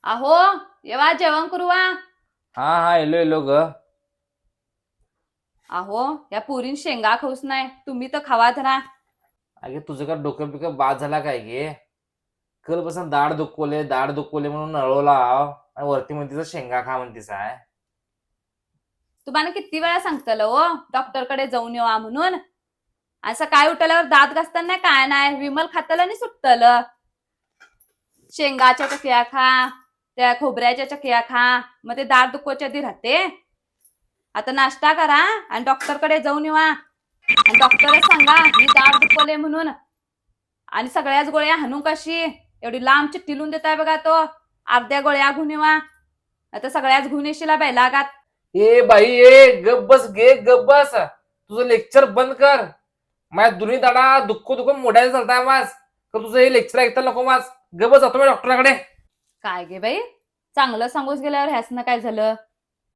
अहो येवा जेवण करू वा. हा हा येलो येलो ग. अहो या पुरीन शेंगा खाऊच नाही तुम्ही तर खावा धरा. अगे तुझं का डोकं पिकं बाद झाला काय गे. कालपासून दाढ दुखवले म्हणून नळवला आणि वरती म्हणतीस शेंगा खा म्हणतीस आहे. तुम्हाला किती वेळा सांगतलं हो डॉक्टरकडे जाऊन येवा म्हणून. असं काय उठल्यावर दात घासताना काय नाही विमल खातलं आणि सुटतलं. शेंगाच्या चकल्या खा, त्या खोबऱ्याच्या चकल्या खा, मग ते दात दुखवायच्या आधी राहते. आता नाश्ता करा आणि डॉक्टरकडे जाऊन येवा आणि डॉक्टरला सांगा मी दात दुखवले म्हणून. आणि सगळ्याच गोळ्या हाणू कशी एवढी लांब चिठ्ठी लिहून देताय बघा तो. अर्ध्या गोळ्या घेऊन येवा आता सगळ्याच घेऊन येशीला बैलागात. ए बाई ए गप बस गे गप बस. तुझं लेक्चर बंद कर. माझ्या दोन्ही दाडा दुःख मोडायला चालताय मास. तर तुझं हे लेक्चर ऐकता नको मास. गप बस जातो मी डॉक्टराकडे. काय गे बाई चांगलं सांगूच गेल्यावर ह्यासनं काय झालं.